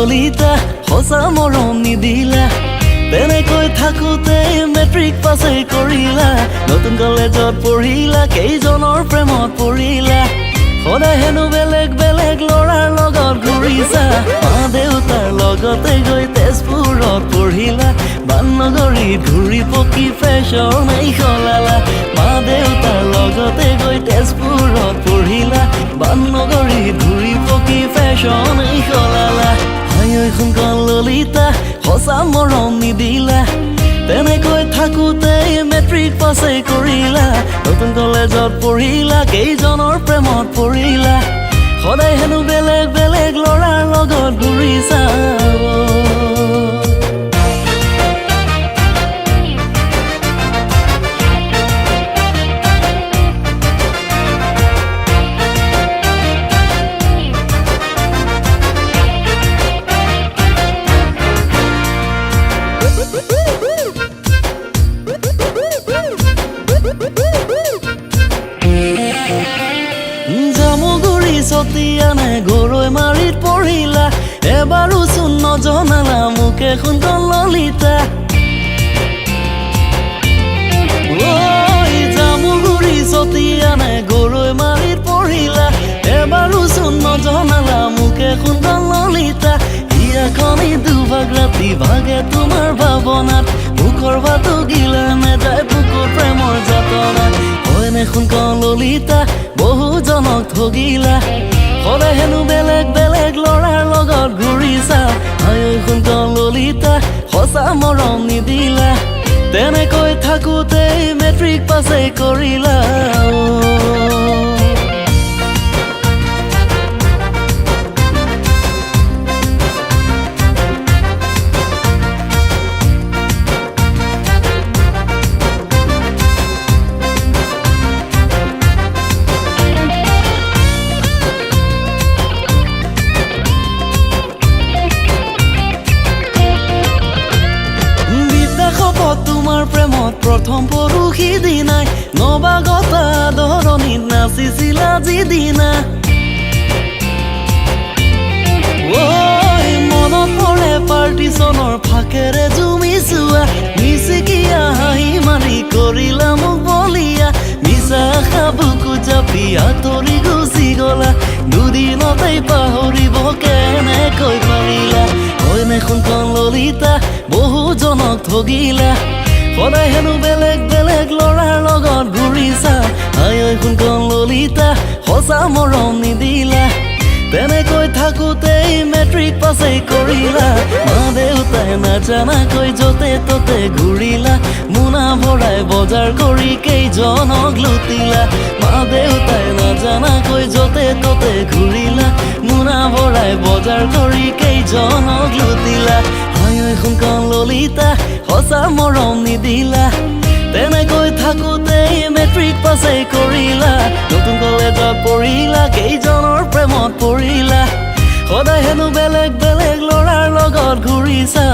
ললিতা হসা মৰম নিদিলা তেনেকৈ থাকোতে মেট্ৰিক পাছে কৰিলা নতুন কলেজত পঢ়িলা কেইজনৰ প্ৰেমত পৰিলা সদায় হেনো বেলেগ বেলেগ ল'ৰাৰ লগত ঘূৰিছা মা দেউতাৰ লগতে গৈ তেজপুৰত পঢ়িলা বাননগৰীত ঘূৰি পকি ফেশ্বন সলালা মা দেউতাৰ লগতে গৈ তেজপুৰত পঢ়িলা বাননগৰীত ঘূৰি পকি ফেশ্বন সলালা শুনকন ললিতা সঁচা মৰম নিদিলা তেনেকৈ থাকোতে মেট্ৰিক পাছে কৰিলা নতুন কলেজত পঢ়িলা কেইজনৰ প্ৰেমত পৰিলা সদায় হেনো বেলেগ বেলেগ ল'ৰাৰ লগত ঘূৰিছা জামুগুৰি চতিয়ানে গৰৈ মাৰিত পঢ়িলা এবাৰো চোন নজনালা মোকে শুনকন ললিতা জামুগুৰি চতিয়ানে গৰৈ মাৰিত পঢ়িলা এবাৰো চোন নজনালা মোকে শুনকন ললিতা হিয়াখনি দুভাগ ৰাতি ভাগে তোমাৰ ভাৱনাত বুকৰ ভাতো গিলা নেযায় বুকুৰ প্ৰেমৰ যাতনাত হয়নে শুনকন ললিতা বহুজনক ঠগিলা সদায় হেনো বেলেগ বেলেগ ল'ৰাৰ লগত ঘূৰিছা শুনকন ললিতা সঁচা মৰম নিদিলা তেনেকৈ থাকোতে মেট্ৰিক পাছে কৰিলা তোমাৰ প্ৰেমত প্ৰথম পৰহি দিনাই নৱাগত আদৰণিত নাচিছিলা যিদিনা মনত পৰে পাৰ্টিচনৰ ফাকেৰে জুমি চোৱা মিচিকিয়া হাঁহি মাৰি কৰিলা মোক বলিয়া মিছা আশা বুকু জাপি আঁতৰি গুচি গলা দুদিনতেই পাহৰিব কেনেকৈ পাৰিলা হয়নে শুনকন ললিতা বহুজনক ঠগিলা সদায় হেনো বেলেগ বেলেগ ল'ৰাৰ লগত ঘূৰিছা শুনকন ললিতা সঁচা মৰম নিদিলা তেনেকৈ থাকোতে মেট্ৰিক পাছে কৰিলা মা দেউতাই নাজানাকৈ য'তে ত'তে ঘূৰিলা মোনা ভৰাই বজাৰ কৰি কেইজনক লুটিলা মা দেউতাই নাজানাকৈ য'তে ত'তে ঘূৰিলা মোনা ভৰাই বজাৰ কৰি কেইজনক লুটিলা শুনকন ললিতা সঁচা মৰম নিদিলা তেনেকৈ থাকোতে মেট্ৰিক পাছে কৰিলা নতুন কলেজত পঢ়িলা কেইজনৰ প্ৰেমত পৰিলা সদায় হেনো বেলেগ বেলেগ ল'ৰাৰ লগত ঘূৰিছা